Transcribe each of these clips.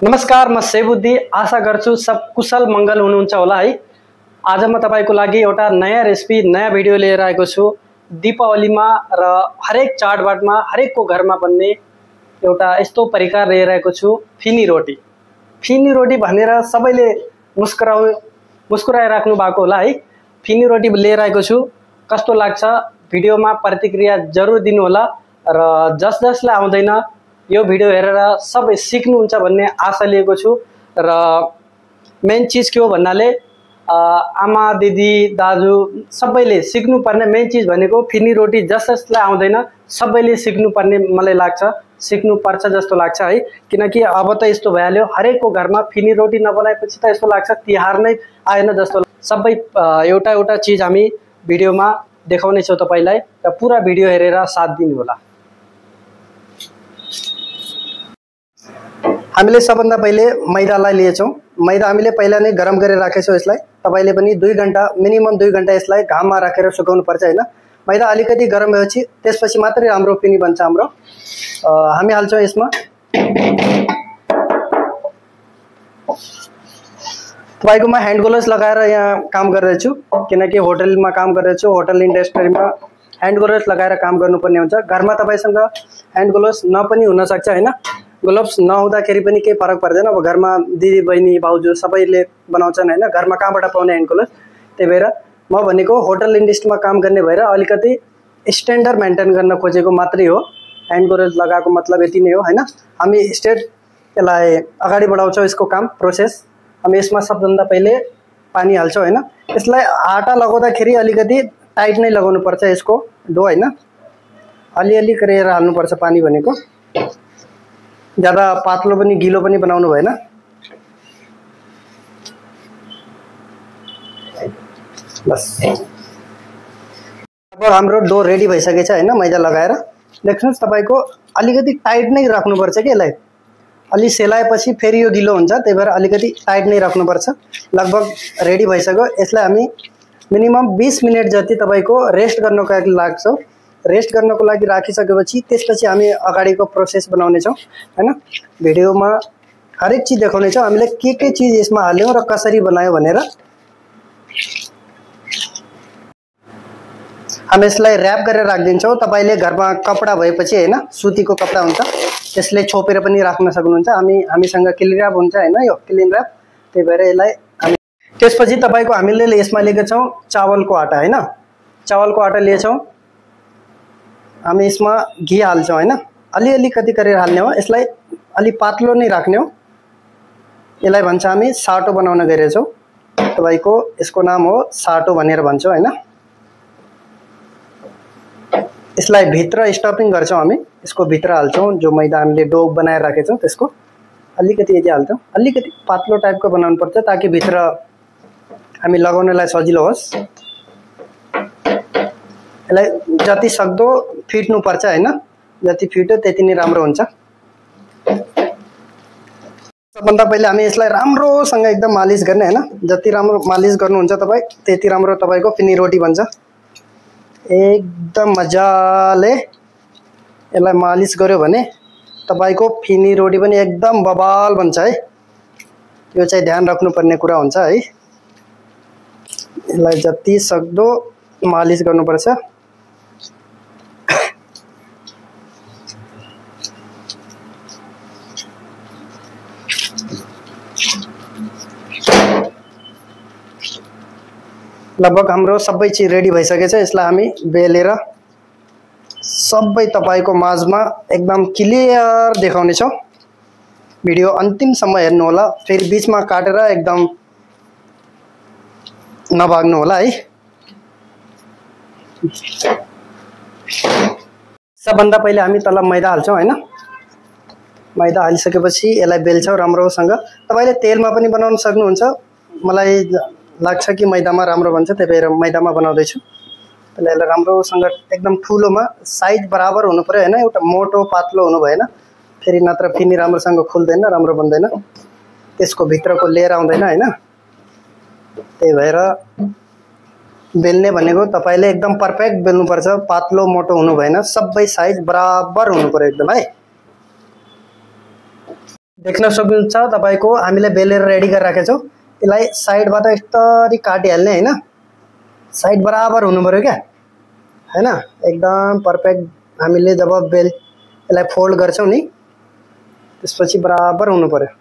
नमस्कार, म सेबुद्दी। आशा गर्छु सब कुशल मंगल हुनुहुन्छ होला है। आज म तपाईको लागि एउटा नयाँ रेसिपी नयाँ भिडियो लिएर आएको छु। दीपावलीमा र हरेक चाडबाडमा हरेकको घरमा बन्ने एउटा यस्तो परिकार लिएर आएको छु, फिनी रोटी। फिनी रोटी भनेर सबैले मुस्कुराइराख्नु भएको होला है। फिनी रोटी लिएर आएको छु, कस्तो लाग्छ भिडियोमा प्रतिक्रिया जरुर दिनु होला र जसले आउँदैन यो भिडियो हेरेर सबै सिक्नुहुन्छ भन्ने आशा लिएको छु। र मेन चीज के हो भन्नाले आमा दिदी दाजु सबैले सिक्नुपर्ने मेन चीज भनेको फिनी रोटी जसलाई आउँदैन सबैले सिक्नुपर्ने मलाई लाग्छ, सिक्नुपर्छ जस्तो लाग्छ है। किनकि अब त यस्तो भइहाल्यो, हरेकको घरमा फिनी रोटी नबनाएपछि त यस्तो लाग्छ तिहार नै आएन जस्तो। सबै एउटा एउटा चीज हामी भिडियोमा देखाउने छौं तपाईलाई, र पुरा भिडियो हेरेर साथ दिनु होला। हामीले सबभन्दा पहिले मैदालाई लिएछौं। मैदा हामीले पहिला नै गरम गरेर राखेछौं। यसलाई तपाईले पनि 2 घण्टा मिनिमम 2 घण्टा यसलाई घाममा राखेर सुकाउनु पर्छ हैन। मैदा अलिकति गरम भएपछि त्यसपछि मात्रै राम्रो फिनी बन्छ हाम्रो। हामी हाल्छौं यसमा तपाईको म ह्यान्ड ग्लोभ्स लगाएर यहाँ काम गरिरहेको छु, किनकि होटलमा काम गरिरहेको छु। होटल इन्डस्ट्रीमा ह्यान्ड ग्लोभ्स लगाएर काम गर्नुपर्ने हुन्छ। घरमा तपाईसँग ह्यान्ड ग्लोभ्स नपनि हुन सक्छ हैन। ग्लोभ्स नहुँदाखेरि पनि केही फरक पर्दैन। अब घरमा दिदी बहिनी भाउजू सबैले बनाउँछन् हैन, घरमा कहाँबाट पाउने ह्यान्ड ग्लोभ्स। त्यही भएर म भनेको होटल इन्डस्ट्रीमा काम गर्ने भएर अलिकति स्ट्यान्डर्ड मेन्टेन गर्न खोजेको मात्रै हो। ह्यान्ड ग्लोभ्स लगाएको मतलब यति नै हो हैन। हामी स्टेट यसलाई अगाडि बढाउँछौं यसको काम प्रोसेस। हामी यसमा सबभन्दा पहिले पानी हाल्छौं हैन। यसलाई आटा लगाउँदाखेरि अलिकति टाइट नै लगाउनु पर्छ यसको डो हैन। अलिअलि गरेर हाल्नु पर्छ पानी भनेको, ज्यादा पातलो पनि गिलो पनि बनाउनु भएन। बस अब हाम्रो डो रेडी भइसकेछ हैन। मैदा लगाएर देख्नुस् तपाईको अलिकति टाइट नै राख्नु पर्छ के यसलाई। अलि सेलाएपछि फेरि यो गिलो हुन्छ, त्यही भएर अलिकति टाइट नै राख्नु पर्छ। लगभग रेडी भइसक्यो। यसलाई हामी मिनिमम 20 मिनेट जति तपाईको रेस्ट गर्नको लागि लाग्छ। रेस्ट गर्नको लागि राखिसकेपछि त्यसपछि हामी अगाडिको प्रोसेस बनाउने छौं हैन। भिडियोमा हरेक चीज देखाउने छौं हामीले के चीज यसमा हाल्यौं र कसरी बनायो भनेर। हामी यसलाई र्याप गरेर राख्दिन्छौं। तपाईले घरमा कपडा भएपछि हैन, सुतीको कपडा हुन्छ त्यसले छोपेर पनि राख्न सक्नुहुन्छ। हामीसँग क्लिन र्याप हुन्छ हैन, यो क्लिन र्याप। त्यही भएर यसलाई हामी त्यसपछि तपाईको हामीले यसमा लिएका छौं चावलको आटा हैन। चावलको आटा लिएछौं। हामी यसमा घी हाल्छौं हैन। अलिअलि कति गरेर हाल्ने हो। यसलाई अलि पातलो नै राख्ने हो। यसलाई भन्छ हामी साटो बनाउन गइरहेछौं। तपाईको यसको नाम हो साटो भनेर भन्छौं हैन। यसलाई भित्र स्टफिङ गर्छौं हामी। यसको भित्र हाल्छौं जो मैदा हामीले डो बनाएर राखेछौं त्यसको अलिकति यति हाल्छौं। अलिकति पातलो टाइपको बनाउनु पर्छ ताकि भित्र हामी लगाउनलाई सजिलो होस्। यसलाई जति सक्दो फिट्नु पर्छ हैन। जति फिट्यो त्यति नै राम्रो हुन्छ। सबभन्दा पहिले हामी यसलाई राम्रोसँग एकदम मालिश गर्ने हैन। जति राम्रो मालिश गर्नुहुन्छ तपाई त्यति राम्रो तपाईको फिनी रोटी बन्छ। एकदम मजाले यसलाई मालिश गर्यो भने तपाईको फिनी रोटी पनि एकदम बबाल बन्छ है। यो चाहिँ ध्यान राख्नुपर्ने कुरा हुन्छ है। यसलाई जति सक्दो मालिश गर्नुपर्छ। लगभग हाम्रो सबै चीज रेडी भइसकेछ। यसलाई हामी बेलेर सबै तपाईको माझमा एकदम क्लियर देखाउने छौं। भिडियो अन्तिमसम्म हेर्नु होला, फेरि बीचमा काटेर एकदम नभाग्नु होला है। सबभन्दा पहिले हामी तल मैदा हाल्छौं हैन। मैदा हालिसकेपछि यसलाई बेल्छौं राम्रोसँग। तपाईले तेलमा पनि बनाउन सक्नुहुन्छ। मलाई लाग्छ कि मैदामा राम्रो बन्छ, त्यही भएर मैदामा बनाउँदै छु। त्यसलाई यसलाई राम्रोसँग एकदम ठुलोमा साइज बराबर हुनु पर्यो हैन। एउटा मोटो पातलो हुनु भएन, फेरि नत्र फिनी राम्रोसँग खुल्दैन, राम्रो बन्दैन, त्यसको भित्रको लेयर आउँदैन हैन। त्यही भएर बेल्ने भनेको तपाईले एकदम परफेक्ट बेल्नु पर्छ। पातलो मोटो हुनु भएन, सबै साइज बराबर हुनु पर्यो एकदम है। देख्न सक्नुहुन्छ तपाईको हामीले बेलेर रेडी गरेर राखेको छौं। यसलाई साइडबाट यस्तरी काटिहाल्ने हैन, साइड बराबर हुनु पर्यो क्या हैन, एकदम परफेक्ट। हामीले जब यसलाई फोल्ड गर्छौं नि त्यसपछि बराबर हुनु पर्यो।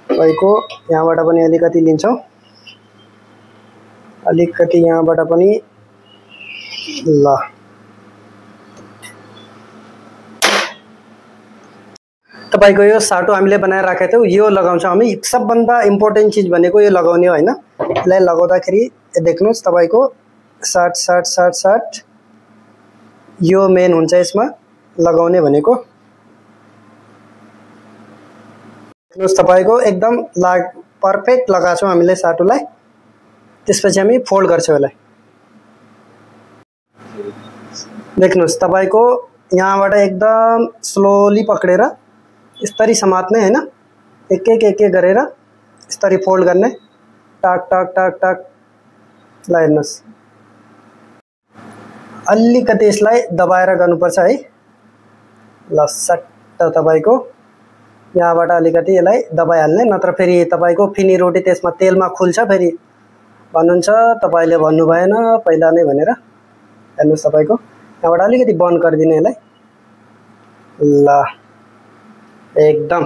तपाईको यहाँबाट पनि अलिकति लिन्छौं, अलिकति यहाँबाट पनि, ल तपाईको यो साटो हामीले बनाएर राखेको थियौ, यो लगाउँछौं हामी। सबभन्दा इम्पोर्टेन्ट चीज भनेको यो लगाउने हो हैन। यसलाई लगाउँदाखेरि देख्नुस् तपाईको सर्ट सर्ट सर्ट सर्ट यो मेन हुन्छ यसमा लगाउने भनेको। देख्नुस् तपाईको एकदम परफेक्ट लगाएको छौं हामीले साटोलाई। त्यसपछि हामी फोल्ड गर्छौं यसलाई। देख्नुस् तपाईको यहाँबाट एकदम स्लोली पक्रेर यसरी समात्ने हैन, एक एक गरेर यसरी फोल्ड गर्ने, टक टक टक टक। ल हेर्नुस् अलिकति यसलाई दबाएर गर्नुपर्छ है। ल सट्ट तपाईको यहाँबाट अलिकति यसलाई दबाइहाल्ने, नत्र फेरि तपाईको फिनी रोटी त्यसमा तेलमा खुल्छ, फेरि भन्नुहुन्छ तपाईले भन्नु भएन पहिला नै भनेर। हेर्नुस् तपाईको यहाँबाट अलिकति बन्द गरिदिने यसलाई। ल एकदम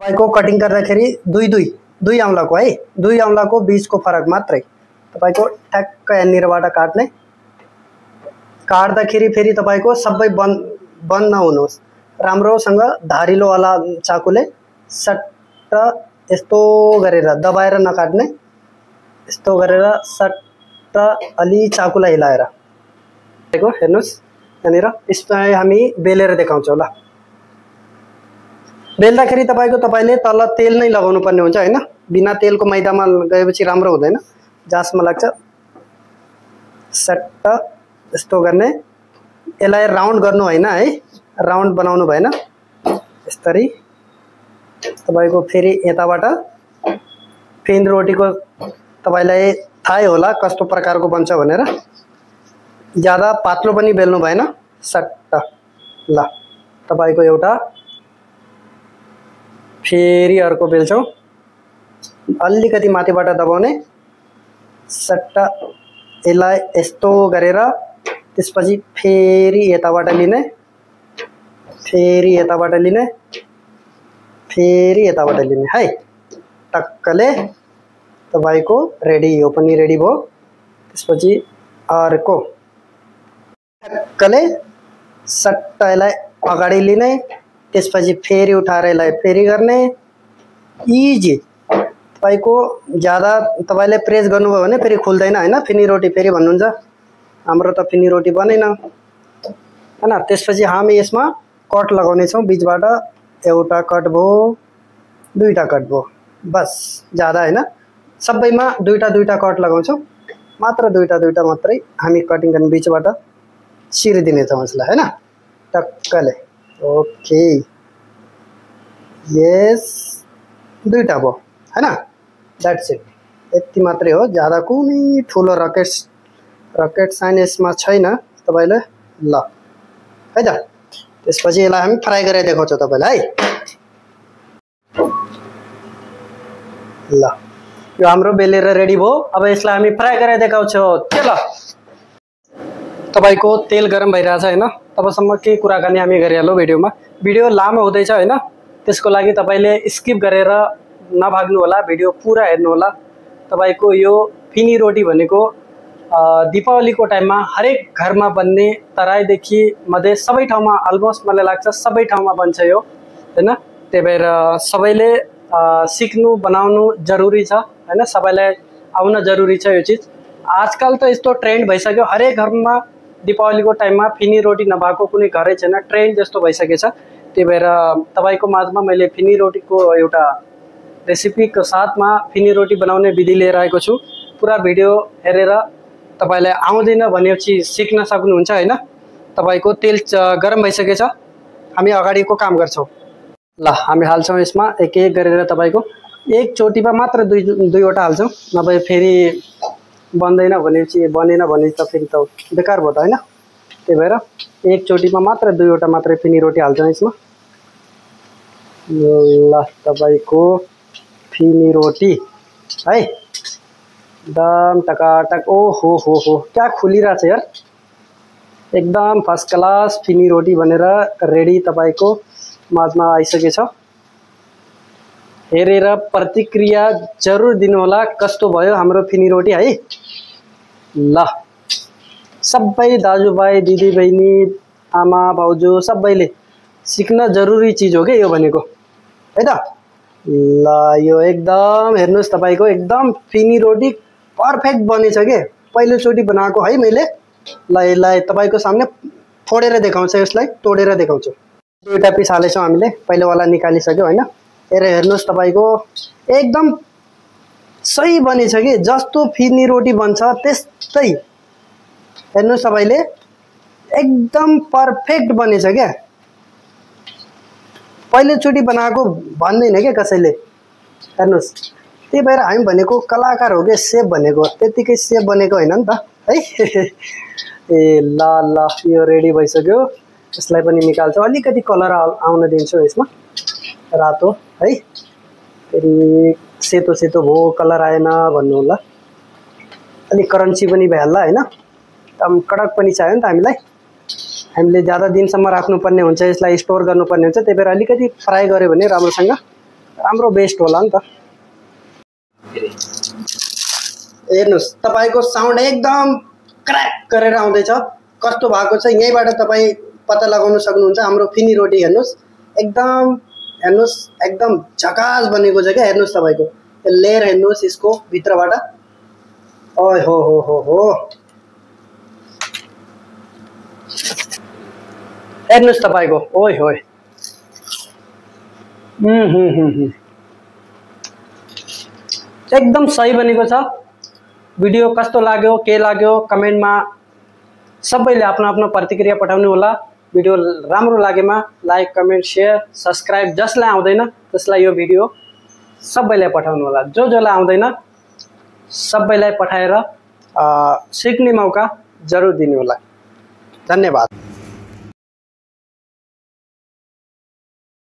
तपाईको कटिङ गर्दाखेरि दुई औंलाको है, दुई औंलाको बीचको फरक मात्रै तपाईको ठ्याक्क यहाँनिरबाट काट्ने। काट्दाखेरि फेरि तपाईको सबै बन्द नहुनुहोस्, राम्रोसँग धारिलो वाला चाकुले सट्ट यस्तो गरेर दबाएर नकाट्ने, यस्तो गरेर सट्ट अलि चाकुलाई हिलाएर देखो। हेर्नुस् यहाँनिर यसलाई हामी बेलेर देखाउँछौं। ल बेल्दाखेरि तपाईले तल तेल नै लगाउनु पर्ने हुन्छ हैन, बिना तेलको मैदामा गएपछि राम्रो हुँदैन, जासमा लाग्छ। सट्ट यस्तो गर्ने, यसलाई राउन्ड गर्नु हैन है, राउन्ड बनाउनु भएन। यसरी तपाईको फेरि यताबाट फिन रोटीको तपाईलाई थाहै होला कस्तो प्रकारको बन्छ भनेर, ज्यादा पातलो पनि बेल्नु भएन। सट्ट ल तपाईको एउटा फेरि अर्को बेल्छौं, अलिकति माथिबाट दबाउने, सट्ट यसलाई यस्तो गरेर त्यसपछि फेरि यताबाट लिने, फेरि यताबाट लिने, फेरि यताबाट लिने है। टक्कले तपाईको रेडी, यो पनि रेडी भयो। त्यसपछि अर्को टक्कले सट्ट यसलाई अगाडि लिने, त्यसपछि फेरि उठाएर यसलाई फेरि गर्ने। इजी तपाईको ज्यादा तपाईले प्रेस गर्नुभयो भने फेरि खुल्दैन हैन, फिनी रोटी फेरि भन्नुहुन्छ हाम्रो त फिनी रोटी बनेन हैन। त्यसपछि हामी यसमा कट लगाउने छौं, बीचबाट एउटा कट भयो, दुईटा कट भयो, बस ज्यादा हैन। सबैमा दुईटा कट लगाउँछौं, मात्र दुईटा मात्रै हामी कटिङ गर्ने, बीचबाट चिरिदिने छौं यसलाई हैन, टक्कले। ओके यस दुईटा भयो हैन, दैट्स इट, यति मात्रै हो। ज्यादा कुनै ठुलो रकेट साइन्स यसमा छैन तपाईले। ल है त, त्यसपछि यसलाई हामी फ्राई गरेर देखाउँछौं तपाईलाई है। ल यो हाम्रो बेलेर रेडी भयो, अब यसलाई हामी फ्राई गरेर देखाउँछौं। ल तपाईको तेल गरम भइरहेछ हैन, तबसम्म के कुराकानी हामी गरिहालौं भिडियोमा। भिडियो लामो हुँदैछ हैन, त्यसको लागि तपाईले स्किप गरेर नभाग्नु होला, भिडियो पुरा हेर्नु होला। तपाईको यो फिनी रोटी भनेको दीपावलीको टाइममा हरेक घरमा बन्ने, तराईदेखि मधेस सबै ठाउँमा अलमोस्ट मलाई लाग्छ सबै ठाउँमा बन्छ यो हैन। त्यही भएर सबैले सिक्नु बनाउनु जरुरी छ हैन, सबैलाई आउन जरुरी छ यो चीज। आजकल त यस्तो ट्रेन्ड भइसक्यो, हरेक घरमा दीपावलीको टाइममा फिनी रोटी नभएको कुनै घरै छैन, ट्रेन्ड जस्तो भइसकेछ। त्यही भएर तपाईको माझमा मैले फिनी रोटीको एउटा रेसिपीको साथमा फिनी रोटी बनाउने विधि लिएर आएको छु। पुरा भिडियो हेरेर तपाईलाई आउँदैन भनेपछि सिक्न सक्नुहुन्छ हैन। तपाईको तेल गरम भइसकेछ, हामी अगाडिको काम गर्छौं। ल हामी हाल्छौं यसमा एक एक गरेर, तपाईको एक चोटीमा मात्र दुईवटा हाल्छौं, नभए फेरि बन्दैन भनेपछि बनेन भने त फेरि त बेकार भयो त हैन। त्यही भएर एकचोटिमा मात्र 2वटा मात्रै फिनी रोटी हाल्छौँ यसमा। ल तपाईको फिनी रोटी है, एकदम टकाटक। ओ हो क्या खुलिरहेछ यार, एकदम फर्स्ट क्लास फिनी रोटी बनेर रेडी तपाईको माझमा आइसकेछ। हेरेर प्रतिक्रिया जरुर दिनु होला कस्तो भयो हाम्रो फिनी रोटी है। ल सबै दाजुभाइ दिदीबहिनी आमा भाउजू सबैले सिक्न जरुरी चीज हो के यो भनेको है त। ल यो एकदम हेर्नुस् तपाईको एकदम फिनी रोटी पर्फेक्ट बनेछ के, पहिलोचोटि बनाएको है मैले। ल यसलाई तपाईको सामने फोडेर देखाउँछु, यसलाई तोडेर देखाउँछु। 2वटा पिस हालेछौँ हामीले, पहिलोवाला निकालिसक्यो हैन। हेर्नुस् तपाईको एकदम सही बनेछ के, जस्तो फिनी रोटी बन्छ त्यस्तै। हेर्नुस् तपाईले एकदम पर्फेक्ट बनेछ क्या, पहिलोचोटि बनाएको भन्दैन के कसैले। हेर्नुस् त्यही भएर हामी भनेको कलाकार हो के, सेफ भनेको त्यतिकै सेफ बनेको हैन नि त है। ए ल ल यो रेडी भइसक्यो, यसलाई पनि निकाल्छु। अलिकति कलर आउन दिन्छु यसमा, रातो है, फेरि सेतो सेतो भयो कलर आएन भन्नु होला। अलिक क्रन्ची पनि भइहाल्ला हैन, एकदम कडक पनि चाहियो नि त हामीलाई। हामीले ज्यादा दिनसम्म राख्नुपर्ने हुन्छ, यसलाई स्टोर गर्नुपर्ने हुन्छ, त्यही भएर अलिकति फ्राई गर्यो भने राम्रोसँग राम्रो बेस्ट होला नि त। हेर्नुस् तपाईको साउन्ड एकदम क्र्याक गरेर आउँदैछ, कस्तो भएको छ यहीँबाट तपाईँ पत्ता लगाउन सक्नुहुन्छ हाम्रो फिनी रोटी। हेर्नुस् एकदम, हेर्नुस् एकदम झकास बनेको छ क्या। हेर्नुस् तपाईको लेयर हेर्नुस् यसको भित्रबाट, ओइ हो हेर्नुस् तपाईको, ओइ होय एकदम सही बनेको छ। भिडियो कस्तो लाग्यो के लाग्यो कमेन्टमा सबैले आफ्नो आफ्नो प्रतिक्रिया पठाउनु होला। भिडियो राम्रो लागेमा लाइक कमेन्ट शेयर सब्सक्राइब, जसलाई आउँदैन त्यसलाई यो भिडियो सबैलाई पठाउनु होला। जसलाई आउँदैन सबैलाई पठाएर सिक्ने मौका जरुर दिनु होला। धन्यवाद।